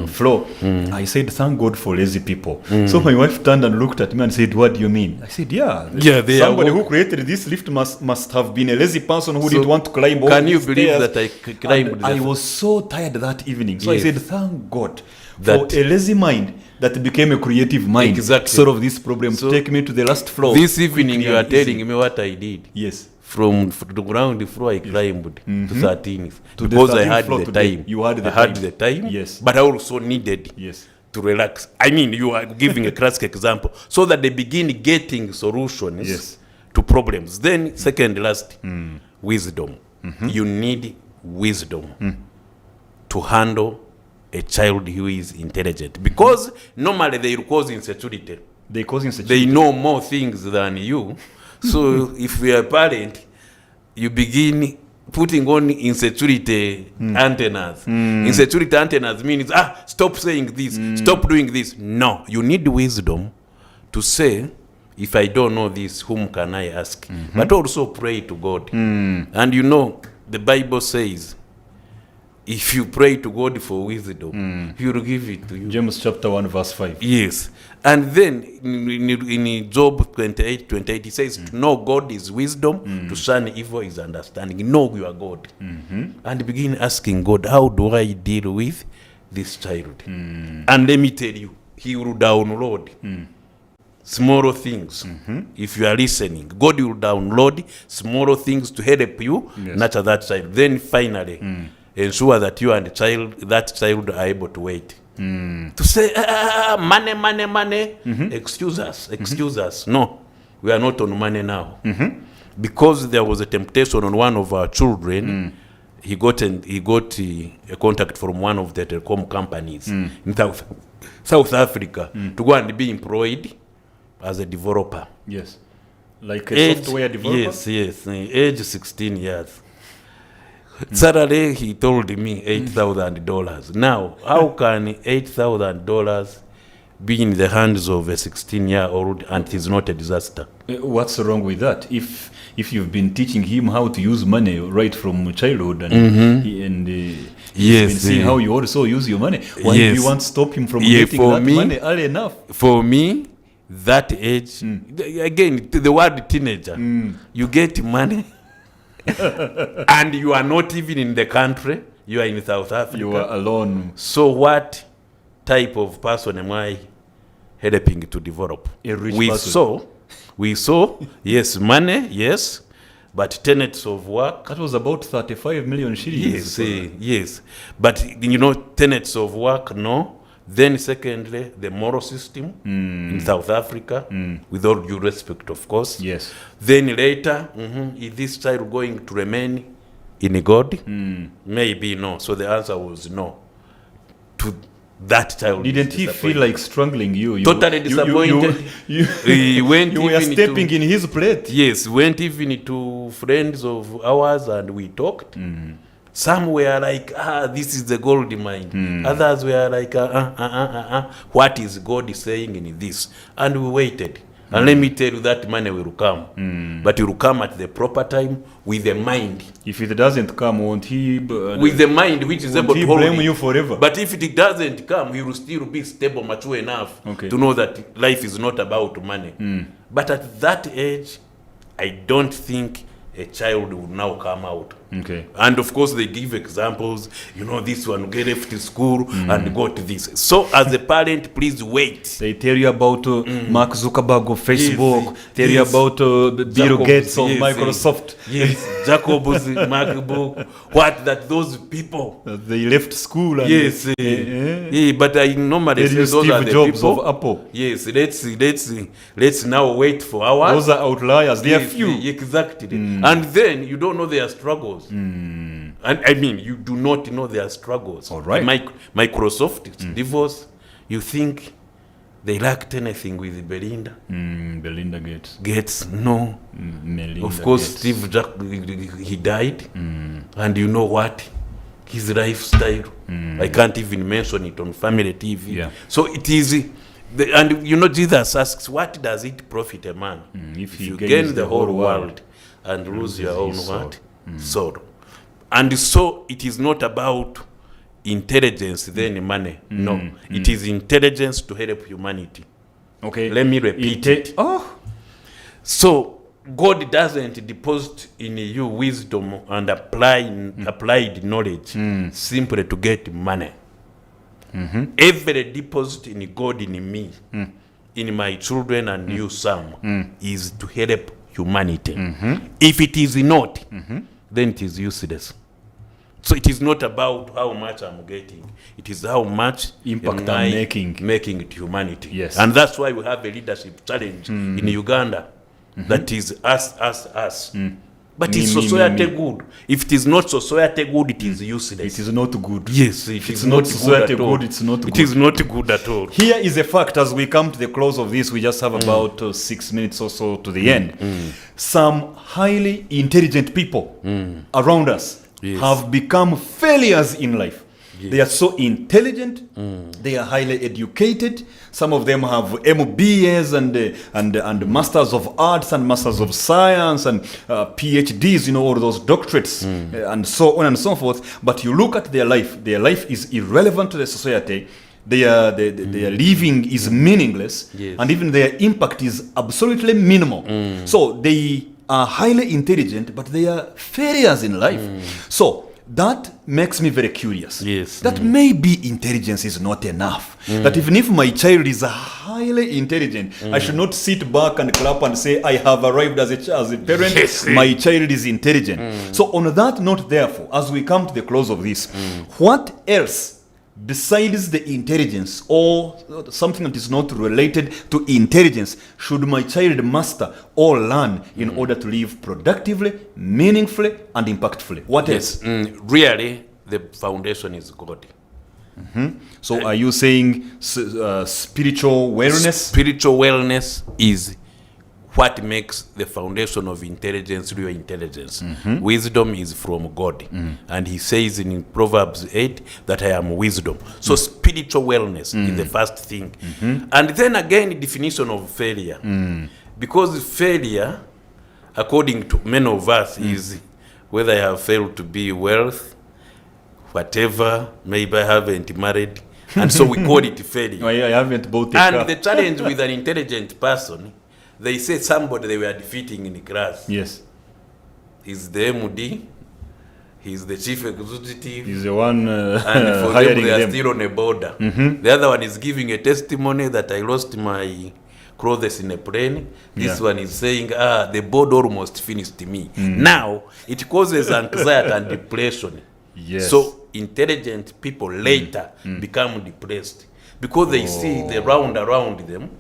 floor, I said, thank God for lazy people. So my wife turned and looked at me and said, what do you mean? I said, somebody who created this lift must have been a lazy person who didn't want to climb all Can you these believe stairs. that I climbed? I was so tired that evening. So I said, thank God for a lazy mind that became a creative mind. Exactly. Sort of this problem to take me to the last floor. This evening you are telling me what I did. Yes. From the ground floor I climbed to 13th. Because I had the time. You had the time. Yes. But I also needed to relax. I mean, you are giving a classic example. So that they begin getting solutions to problems. Then second last, wisdom. You need wisdom to handle a child who is intelligent. Because normally they will cause insecurity. They know more things than you. So if we are a parent, you begin putting on insecurity antennas. Insecurity antennas means, stop saying this, stop doing this. No, you need wisdom to say, if I don't know this, whom can I ask? But also pray to God. And the Bible says, if you pray to God for wisdom, He will give it to you. James chapter 1 verse 5. Yes. And then in Job 28, He says, to know God is wisdom, to shun evil is understanding. Know your God. And begin asking God, how do I deal with this child? And let me tell you, He will download small things. If you are listening, God will download small things to help you nurture that child. Then finally, ensure that you and that child are able to wait. To say, money, excuse us. No, we are not on money now. Because there was a temptation on one of our children. He got a contact from one of the telecom companies in South Africa to go and be employed as a developer. Yes. Like a software developer? Yes. Age 16 years. Saturday, he told me $8,000. Now, how can $8,000 be in the hands of a 16-year-old and it is not a disaster? What's wrong with that? If you've been teaching him how to use money right from childhood and he's been seeing how you also use your money, why do you want to stop him from getting that money early enough? For me, that age, again, the word teenager, you get money. And you are not even in the country, you are in South Africa. You are alone. So what type of person am I helping to develop? A rich person. We saw, yes, money, yes, but tenets of work. That was about 35 million shillings. Yes. But, tenets of work, no. Then secondly, the moral system in South Africa, with all due respect, of course. Yes. Then later, is this child going to remain in God? Maybe no. So the answer was no to that child. Didn't he feel like strangling you? Totally disappointed. You were stepping in his plate. Yes, went even to friends of ours and we talked. Some were like, this is the gold mine. Others were like, what is God saying in this? And we waited. And let me tell you, that money will come. But it will come at the proper time with the mind. If it doesn't come, won't he... with the mind which is able to hold blame you forever? But if it doesn't come, he will still be stable, mature enough to know that life is not about money. But at that age, I don't think a child will now come out. Okay. And of course they give examples, this one get left to school and got this. So as a parent, please wait. They tell you about Mark Zuckerberg of Facebook, tell you about Bill Gates of Microsoft. Yes, Jacob's MacBook. What that those people. They left school. And but I normally say those Steve are the Jobs people. of Apple. Yes, let's now wait for ours. Those are outliers. They are few. Exactly. And then you don't know their struggles. And I mean, you do not know their struggles. All right. Microsoft, divorce, you think they lacked anything with Belinda? Belinda Gates, no. Melinda of course, Gates. Steve Jobs, he died. And you know what? His lifestyle. I can't even mention it on family TV. Yeah. So it is... and Jesus asks, what does it profit a man if you gain the whole world and lose your own what? Soul. And so it is not about intelligence then money. No. It is intelligence to help humanity. Okay. Let me repeat it. So God doesn't deposit in you wisdom and applied knowledge simply to get money. Every deposit in God in me, in my children and you some, is to help humanity. If it is not, then it is useless. So it is not about how much I'm getting. It is how much impact I'm making to humanity. Yes. And that's why we have a leadership challenge in Uganda that is us. But is society good? If it is not society good, it is useless. It is not good. Yes, if it's not society good, it's not good. It is not good at all. Here is a fact. As we come to the close of this, we just have about 6 minutes or so to the end. Some highly intelligent people around us have become failures in life. They are so intelligent. They are highly educated. Some of them have MBAs and Masters of Arts and Masters of Science and PhDs, all those doctorates and so on and so forth. But you look at their life is irrelevant to the society. Their living is meaningless, and even their impact is absolutely minimal. So they are highly intelligent, but they are failures in life. So that makes me very curious. That maybe intelligence is not enough. That even if my child is highly intelligent, I should not sit back and clap and say, I have arrived as a parent, my child is intelligent. So on that note, therefore, as we come to the close of this, what else besides the intelligence or something that is not related to intelligence should my child master or learn in order to live productively, meaningfully, and impactfully? What else? Really, the foundation is God. So are you saying spiritual wellness? Spiritual wellness is what makes the foundation of intelligence real intelligence. Wisdom is from God. And he says in Proverbs 8 that I am wisdom. So spiritual wellness is the first thing. And then again, the definition of failure. Because failure, according to many of us, is whether I have failed to be wealth, whatever, maybe I haven't married. And so we call it failure. I haven't bought a and car. the challenge with an intelligent person, they say somebody they were defeating in class. Yes. He's the MD, he's the chief executive, He's the one and for them hiring they are them. still on a border. The other one is giving a testimony that I lost my clothes in a plane. This one is saying, the board almost finished me. Now, it causes anxiety and depression. Yes. So, intelligent people later become depressed because they see the world around them,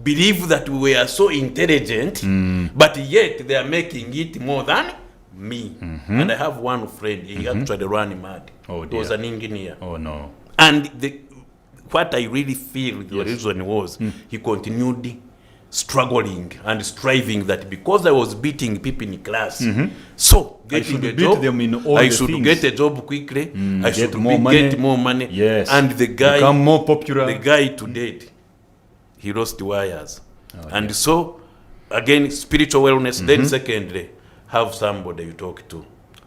believe that we are so intelligent, but yet they are making it more than me. And I have one friend, he actually ran mad. He was an engineer. Oh no. And what I really feel the reason was he continued struggling and striving that because I was beating people in class, so getting a job, I should get a job quickly, I should get more money. Yes. And the guy become more popular. The guy today, he lost wires. And so, again, spiritual wellness. Then secondly, have somebody you talk to.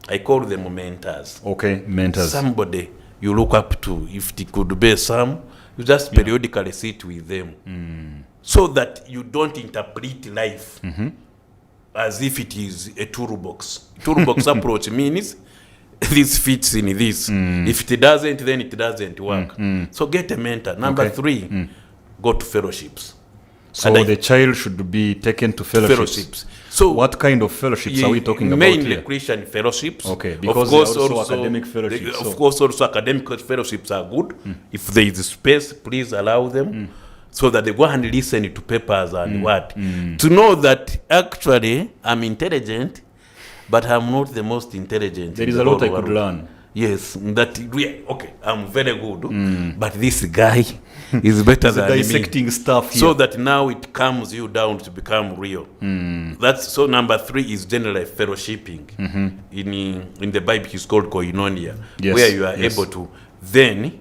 I call them mentors. Okay, mentors. Somebody you look up to. If it could be some, you just periodically sit with them. So that you don't interpret life as if it is a toolbox. Toolbox approach means this fits in this. If it doesn't, then it doesn't work. So get a mentor. Number 3, go to fellowships. So the child should be taken to fellowships. So what kind of fellowships are we talking about mainly here? Christian fellowships. Okay, because there are also academic fellowships. Of course, also academic fellowships are good. If there is space, please allow them. So that they go and listen to papers and to know that actually I'm intelligent, but I'm not the most intelligent. There is a lot I could learn. Yes, that okay, I'm very good, but this guy is better than dissecting me. Stuff here. So that now it calms you down to become real. That's so. Number 3 is generally fellowshipping. In the Bible, it's called koinonia, where you are able to. Then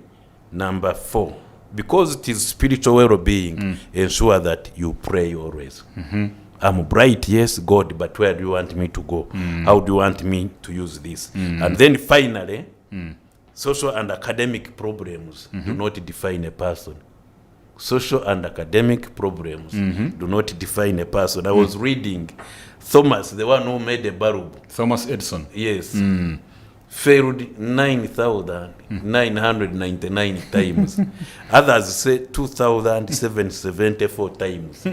number 4, because it is spiritual well-being, ensure that you pray always. I'm bright, yes, God, but where do you want me to go? How do you want me to use this? And then finally, social and academic problems do not define a person. Social and academic problems do not define a person. I was reading Thomas, the one who made the bulb. Thomas Edison. Yes. Failed 9,999 times. Others say 2,774 times.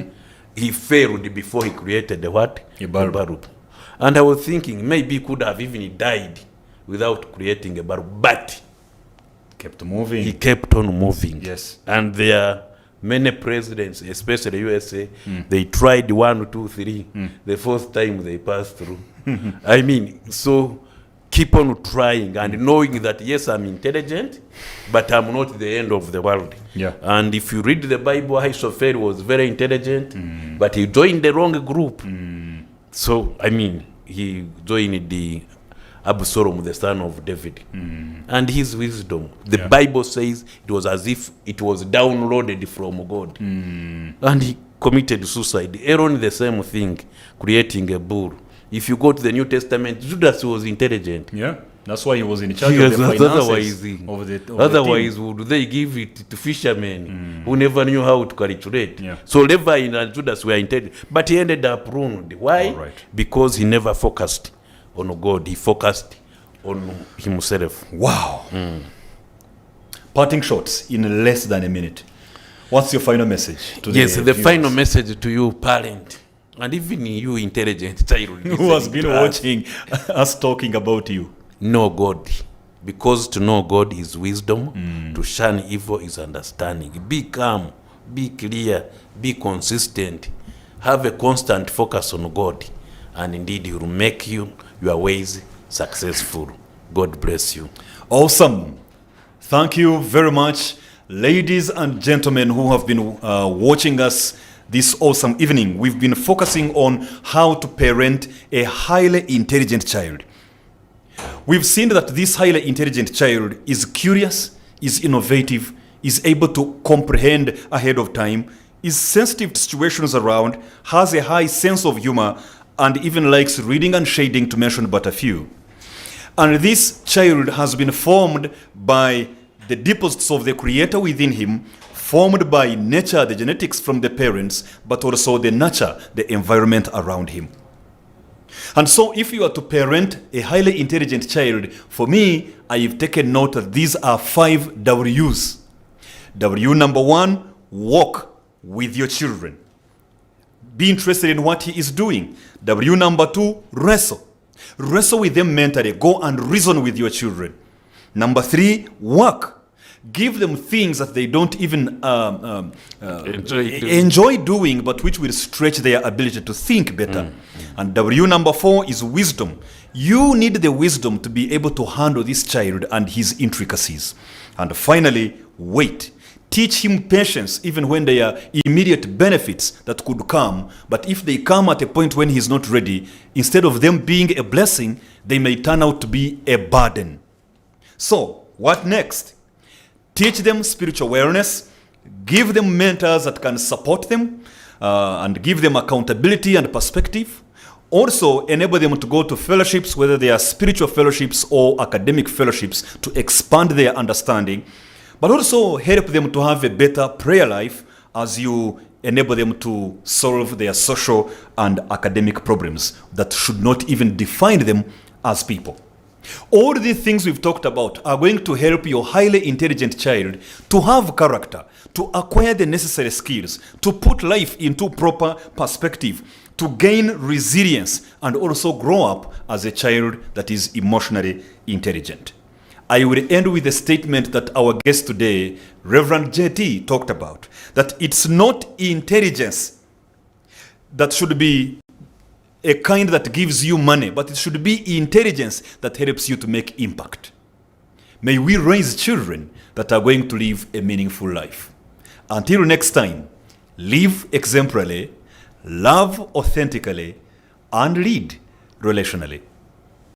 He failed before he created the what? A bulb. And I was thinking maybe he could have even died without creating a bulb, but kept moving. He kept on moving. Yes. And there are many presidents, especially USA, they tried 1, 2, 3. The fourth time they passed through. I mean, so keep on trying and knowing that yes, I'm intelligent, but I'm not the end of the world. Yeah. And if you read the Bible, Ahithophel was very intelligent, but he joined the wrong group. So, I mean, he joined the Absalom, the son of David. And his wisdom. The Bible says it was as if it was downloaded from God. And he committed suicide. Aaron, the same thing, creating a bull. If you go to the New Testament, Judas was intelligent. Yeah. That's why he was in charge of the finances otherwise would they give it to fishermen who never knew how to calculate? So Levi and Judas were intelligent, but he ended up ruined. Why? Because he never focused on God. He focused on himself. Wow. Parting shots in less than a minute. What's your final message to the viewers? Final message to you, parent, and even you, intelligent child who has been watching us talking about you. Know God, because to know God is wisdom. To shun evil is understanding. Be calm, be clear, be consistent, have a constant focus on God, and indeed he will make your ways successful. God bless you. Awesome. Thank you very much, ladies and gentlemen who have been watching us this awesome evening. We've been focusing on how to parent a highly intelligent child. We've seen that this highly intelligent child is curious, is innovative, is able to comprehend ahead of time, is sensitive to situations around, has a high sense of humor, and even likes reading and shading, to mention but a few. And this child has been formed by the deposits of the Creator within him, formed by nature, the genetics from the parents, but also the nurture, the environment around him. And so if you are to parent a highly intelligent child, for me, I have taken note that these are 5 W's. W number 1, walk with your children. Be interested in what he is doing. W number 2, wrestle. Wrestle with them mentally. Go and reason with your children. Number 3, work. Give them things that they don't even enjoy doing, but which will stretch their ability to think better. And W number 4 is wisdom. You need the wisdom to be able to handle this child and his intricacies. And finally, wait. Teach him patience even when there are immediate benefits that could come. But if they come at a point when he's not ready, instead of them being a blessing, they may turn out to be a burden. So, what next? Teach them spiritual awareness, give them mentors that can support them, and give them accountability and perspective. Also, enable them to go to fellowships, whether they are spiritual fellowships or academic fellowships, to expand their understanding. But also help them to have a better prayer life as you enable them to solve their social and academic problems that should not even define them as people. All these things we've talked about are going to help your highly intelligent child to have character, to acquire the necessary skills, to put life into proper perspective, to gain resilience, and also grow up as a child that is emotionally intelligent. I will end with a statement that our guest today, Reverend JT, talked about, that it's not intelligence that should be a kind that gives you money, but it should be intelligence that helps you to make impact. May we raise children that are going to live a meaningful life. Until next time, live exemplarily, love authentically, and lead relationally.